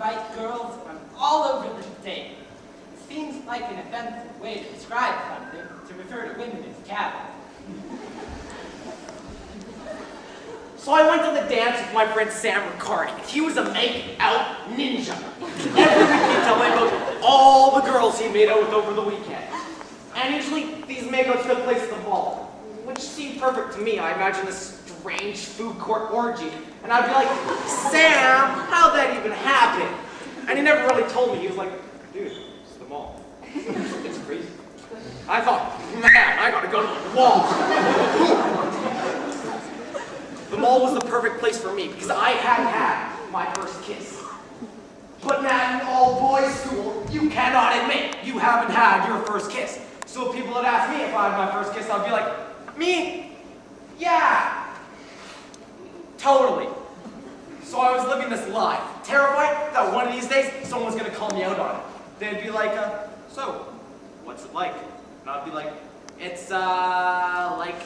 invite girls from all over the state. It seems like an offensive way to describe something, to refer to women as cattle. So I went to the dance with my friend Sam Riccardi. He was a make-out ninja. Every week he'd tell me about all the girls he made out with over the weekend. And usually these makeouts took place at the mall, which seemed perfect to me. I imagined this strange food court orgy. And I'd be like, Sam, how'd that even happen? And he never really told me. He was like, dude, it's the mall. It's crazy. I thought, man, I gotta go to the mall. The mall was the perfect place for me because I hadn't had my first kiss. But now in all-boys school, you cannot admit you haven't had your first kiss. So if people would ask me if I had my first kiss, I'd be like, me? Yeah. Totally. So I was living this lie, terrified that one of these days someone was going to call me out on it. They'd be like, so, what's it like? And I'd be like, it's, like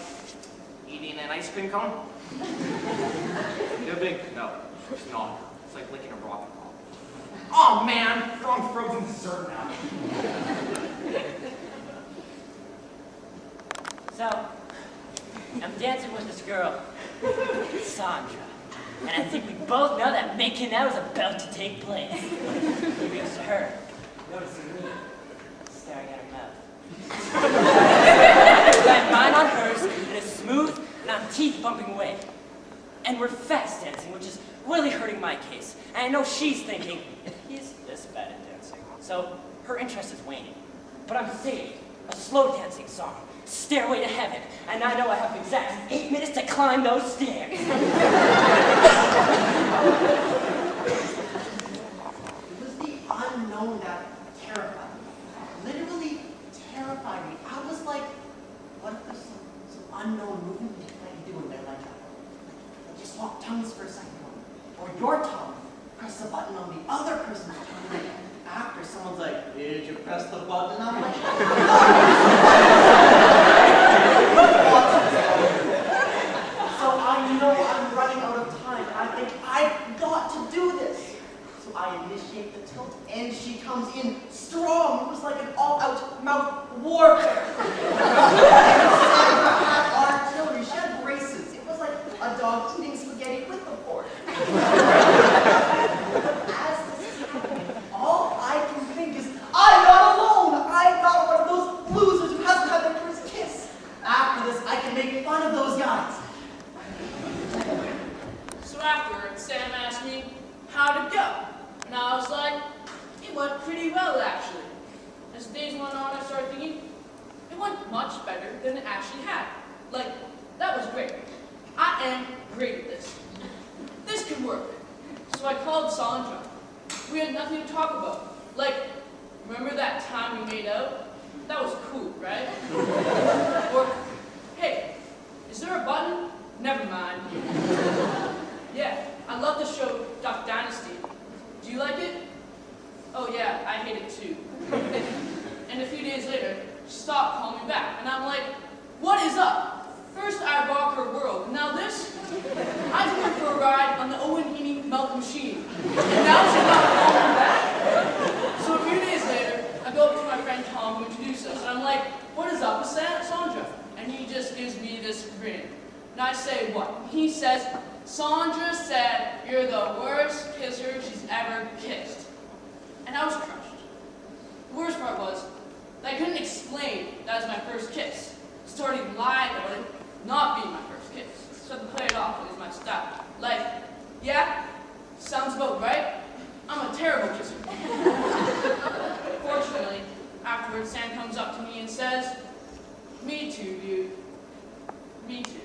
eating an ice cream cone. No big, no, it's not. It's like licking a rock and roll. Oh man, throwing frozen dessert now. So, I'm dancing with this girl, Sandra. And I think we both know that making out is about to take place. Maybe it's her, noticing me, staring at her mouth. I have mine on hers, and it's smooth, and I'm teeth bumping away. And we're fast dancing, which is really hurting my case. And I know she's thinking, if he's this bad at dancing. So her interest is waning. But I'm saved. A slow dancing song, Stairway to Heaven. And I know I have exactly 8 minutes to climb those stairs. It was the unknown that terrified me. Literally terrified me. I was like, what if there's some unknown movement we can't do in there like that? Just swap tongues for a second. Or your tongue, press the button on the other person's tongue. After someone's like, did you press the button? I'm like, so I know I'm running out of time. And I think I've got to do this. So I initiate the tilt, and she comes in strong. It was like an all-out mouth warfare. Sandra had artillery. She had braces. It was like a dog eating spaghetti with the fork. As this is happening, all I can think is, I'm not alone. I'm not one of those losers who hasn't had their first kiss. After this, I can make fun of those guys. So afterwards, Sam asked me how'd it go, and I was like, it went pretty well actually. As the days went on, I started thinking, it went much better than it actually had. Like, that was great. I am great at this. This could work. So I called Sandra. We had nothing to talk about. Like, remember that time we made out? That was cool, right? Or, hey, is there a button? Never mind. Yeah, I love the show Duck Dynasty. Do you like it? Oh yeah, I hate it too. And a few days later, she stopped calling me back, and I'm like, what is up? First I rock her world, and now this? I took her for a ride on the Owen milk machine, and now she's not calling me back. So a few days later, I go up to my friend Tom who introduced us, and I'm like, what is up with Sandra? And he just gives me this grin. And I say, what? He says, Sandra said you're the worst kisser she's ever kissed. And I was crushed. The worst part was that I couldn't explain that was my first kiss. Started lying about it not being my first kiss. So I had to play it off as my style. Like, yeah, sounds about right. I'm a terrible kisser. Fortunately, afterwards, Sam comes up to me and says, me too, dude. Me too.